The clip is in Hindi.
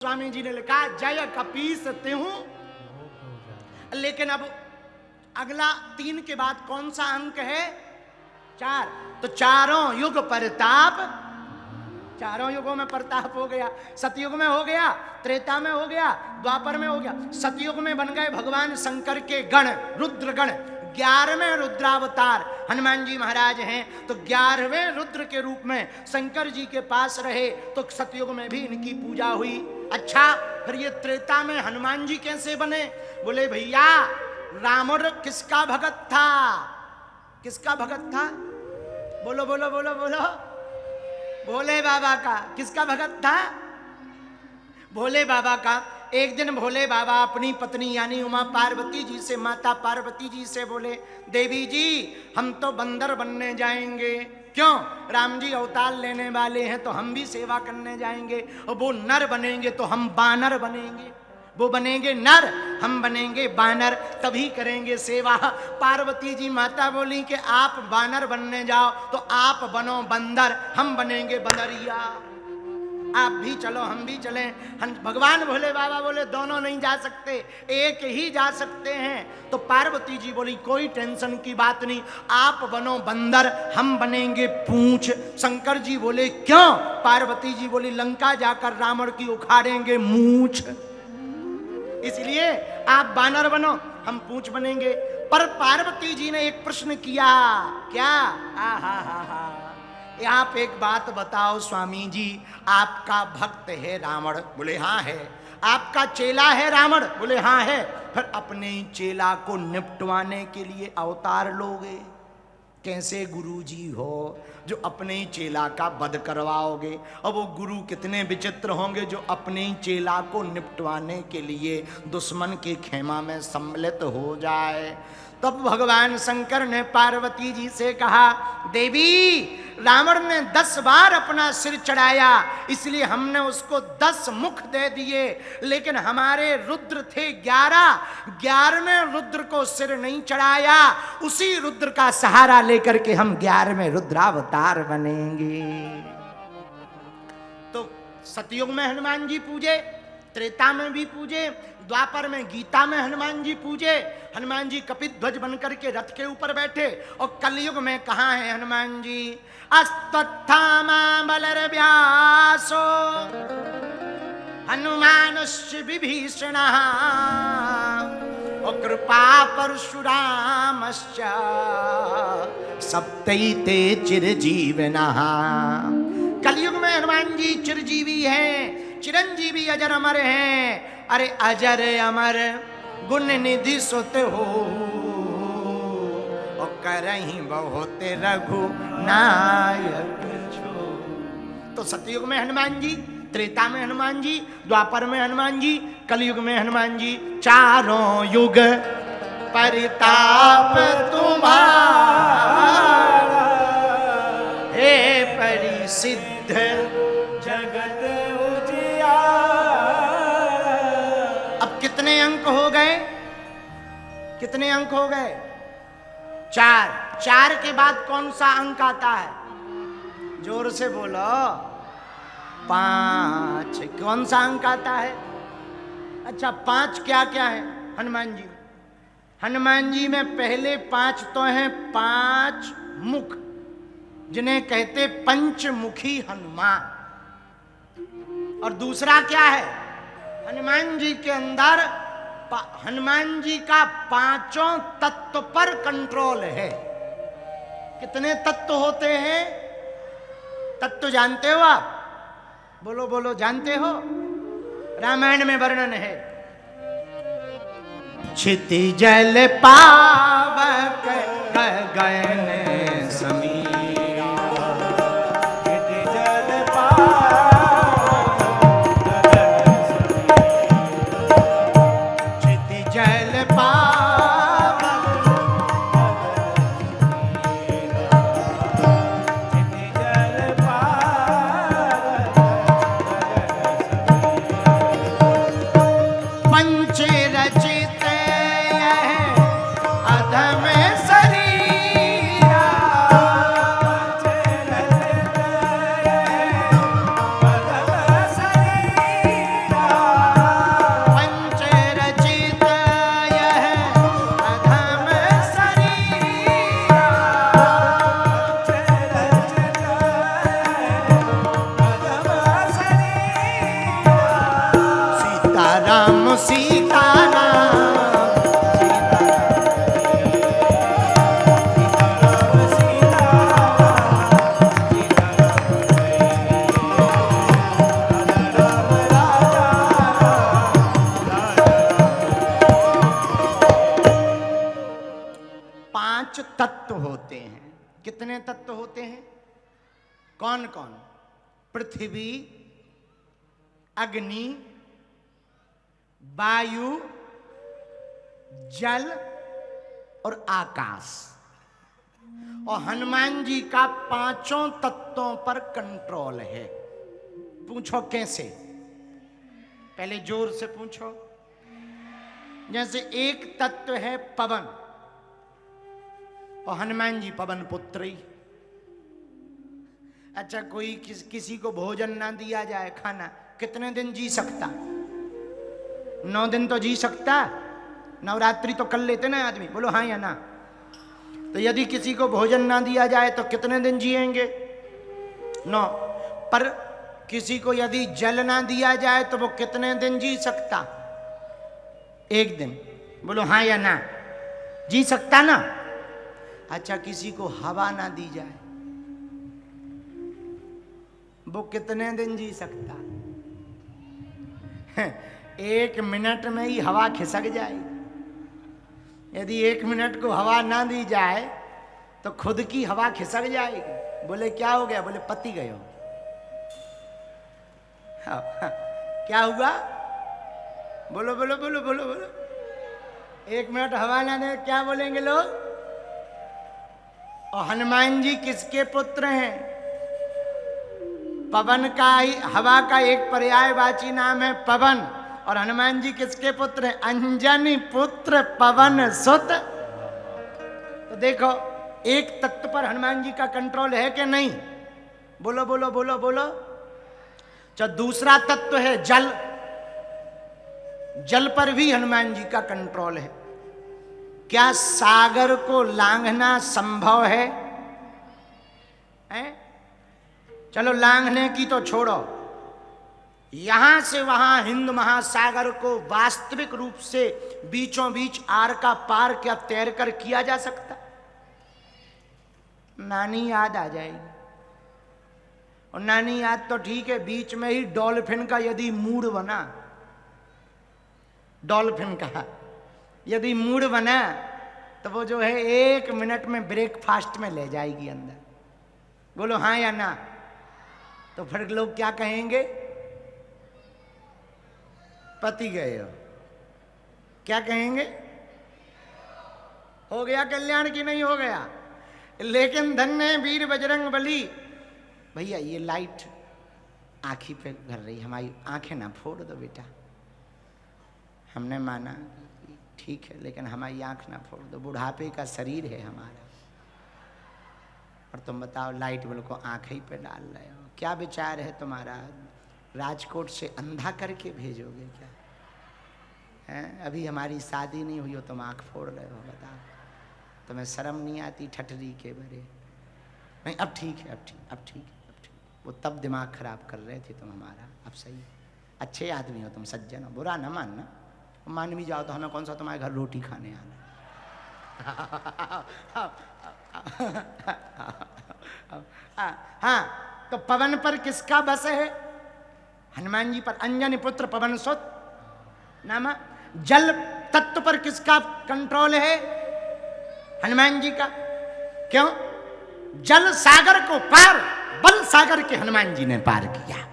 स्वामी जी ने लिखा जय कपीस त्यों। लेकिन अब अगला 3 के बाद कौन सा अंक है? 4। तो चारों युग परताप, चारों युगों में प्रताप हो गया। सतयुग में हो गया, त्रेता में हो गया, द्वापर में हो गया। सतयुग में बन गए भगवान शंकर के गण, रुद्र गण। 11वें रुद्रावतार हनुमान जी महाराज हैं। तो 11वें रुद्र के रूप में शंकर जी के पास रहे। तो सतयुग में भी इनकी पूजा हुई। अच्छा, फिर ये त्रेता में हनुमान जी कैसे बने? बोले भैया, रावण किसका भगत था? किसका भगत था? बोलो बोलो बोलो बोलो। भोले बाबा का। किसका भगत था? भोले बाबा का। एक दिन भोले बाबा अपनी पत्नी यानी उमा पार्वती जी से, माता पार्वती जी से बोले, देवी जी हम तो बंदर बनने जाएंगे। क्यों? राम जी अवतार लेने वाले हैं तो हम भी सेवा करने जाएंगे। और वो नर बनेंगे तो हम बानर बनेंगे। वो बनेंगे नर, हम बनेंगे बानर, तभी करेंगे सेवा। पार्वती जी माता बोली कि आप बानर बनने जाओ तो आप बनो बंदर, हम बनेंगे बंदरिया। आप भी चलो, हम भी चलें। भगवान भोले बाबा बोले दोनों नहीं जा सकते, एक ही जा सकते हैं। तो पार्वती जी बोली कोई टेंशन की बात नहीं, आप बनो बंदर, हम बनेंगे पूंछ। शंकर जी बोले क्यों? पार्वती जी बोली लंका जाकर रावण की उखाड़ेंगे मूंछ, इसलिए आप बानर बनो, हम पूंछ बनेंगे। पर पार्वती जी ने एक प्रश्न किया। क्या? यहाँ पे एक बात बताओ स्वामी जी, आपका भक्त है रावण? बोले हाँ है। आपका चेला है रावण? बोले हाँ है। फिर अपने ही चेला को निपटवाने के लिए अवतार लोगे? कैसे गुरु जी हो जो अपने ही चेला का वध करवाओगे? और वो गुरु कितने विचित्र होंगे जो अपने ही चेला को निपटवाने के लिए दुश्मन के खेमा में सम्मिलित हो जाए। तब भगवान शंकर ने पार्वती जी से कहा, देवी रावण ने 10 बार अपना सिर चढ़ाया, इसलिए हमने उसको 10 मुख दे दिए। लेकिन हमारे रुद्र थे 11, 11वें रुद्र को सिर नहीं चढ़ाया। उसी रुद्र का सहारा लेकर के हम 11वें रुद्रावतार बनेंगे। तो सतयुग में हनुमान जी पूजे, त्रेता में भी पूजे, द्वापर में गीता में हनुमान जी पूजे। हनुमान जी कपिध्वज बनकर के रथ के ऊपर बैठे। और कलयुग में कहाँ है हनुमान जी? अस्तत्थामा बलर्व्यासो हनुमानश्च विभीषणः और कृपा परशुरामश्च सप्तैते चिरजीविनः। कलयुग में हनुमान जी चिरजीवी हैं, चिरंजीवी अजर अमर हैं। अरे अजर अमर गुण निधि सुत हो और करहीं बहुत रघु नायक छो। तो सतयुग में हनुमान जी, त्रेता में हनुमान जी, द्वापर में हनुमान जी, कलयुग में हनुमान जी। चारों युग परिताप तुम्हारा हे परिसिद्ध जगत उजियारा। अब कितने अंक हो गए? कितने अंक हो गए? 4। 4 के बाद कौन सा अंक आता है? जोर से बोलो। 5। कौन सा अंक आता है? अच्छा, 5 क्या क्या है हनुमान जी में? हनुमान जी में पहले 5 तो हैं 5 मुख, जिन्हें कहते पंचमुखी हनुमान। और दूसरा क्या है? हनुमान जी के अंदर हनुमान जी का 5 तत्व पर कंट्रोल है। कितने तत्व होते हैं? तत्व जानते हो आप? बोलो बोलो, जानते हो? रामायण में वर्णन है। क्षिति जल पावक गगन समीरा, क्षिति जल पावक गगन समीरा, क्षिति जल पावक क्षिति जल पावक पंच रचित अधम शरीरा, सीताराम सीताराम पांच तत्व होते हैं। कितने तत्व होते हैं? कौन कौन? पृथ्वी, अग्नि, वायु, जल और आकाश। और हनुमान जी का पांचों तत्वों पर कंट्रोल है। पूछो कैसे? पहले जोर से पूछो। जैसे एक तत्व है पवन, और हनुमान जी पवन पुत्र ही। अच्छा, कोई किसी को भोजन ना दिया जाए, खाना, कितने दिन जी सकता? 9 दिन तो जी सकता। नवरात्रि तो कर लेते ना आदमी, बोलो हाँ या ना। तो यदि किसी को भोजन ना दिया जाए तो कितने दिन जिएंगे? 9। पर किसी को यदि जल ना दिया जाए तो वो कितने दिन जी सकता? 1 दिन। बोलो हाँ या ना, जी सकता ना? अच्छा, किसी को हवा ना दी जाए, वो कितने दिन जी सकता? 1 मिनट में ही हवा खिसक जाएगी। यदि 1 मिनट को हवा ना दी जाए तो खुद की हवा खिसक जाएगी। बोले क्या हो गया? बोले पति गए हो। क्या हुआ? बोलो बोलो बोलो बोलो बोलो। 1 मिनट हवा ना दे, क्या बोलेंगे लोग? और हनुमान जी किसके पुत्र हैं? पवन का ही, हवा का एक पर्यायवाची नाम है पवन। और हनुमान जी किसके पुत्र हैं? अंजनी पुत्र पवन सुत। तो देखो, एक तत्व पर हनुमान जी का कंट्रोल है कि नहीं? बोलो बोलो बोलो बोलो। चलो, दूसरा तत्व है जल। जल पर भी हनुमान जी का कंट्रोल है। क्या सागर को लांघना संभव है? हैं? चलो, लांघने की तो छोड़ो, यहां से वहां हिंद महासागर को वास्तविक रूप से बीचों बीच आर का पार क्या तैर कर किया जा सकता? नानी याद आ जाएगी। और नानी याद तो ठीक है, बीच में ही डॉल्फिन का यदि मूड बना, डॉल्फिन का यदि मूड बना तो वो जो है 1 मिनट में ब्रेकफास्ट में ले जाएगी अंदर। बोलो हाँ या ना। तो फिर लोग क्या कहेंगे? पति गए हो। क्या कहेंगे? हो गया कल्याण की नहीं हो गया? लेकिन धन्य वीर बजरंग बली। भैया ये लाइट आँखी पे कर रही, हमारी आंखें ना फोड़ दो बेटा। हमने माना ठीक है, लेकिन हमारी आंख ना फोड़ दो, बुढ़ापे का शरीर है हमारा। और तुम बताओ, लाइट बिल को आंख ही पे डाल रहे हो। क्या विचार है तुम्हारा? राजकोट से अंधा करके भेजोगे क्या? हैं? अभी हमारी शादी नहीं हुई हो तुम आंख फोड़ रहे हो? बताओ, तुम्हें शर्म नहीं आती? ठटरी के बरे। नहीं, अब ठीक है, अब ठीक, अब ठीक, अब ठीक। वो तब दिमाग खराब कर रहे थे तुम हमारा, अब सही। अच्छे आदमी हो तुम, सज्जन हो, बुरा ना मानना। मान भी जाओ तो हमें कौन सा तुम्हारे घर रोटी खाने आना। हाँ, तो पवन पर किसका बस है? हनुमान जी पर। अंजनी पुत्र पवन सुत नामा। जल तत्व पर किसका कंट्रोल है? हनुमान जी का। क्यों? जल सागर को पार बल सागर के हनुमान जी ने पार किया।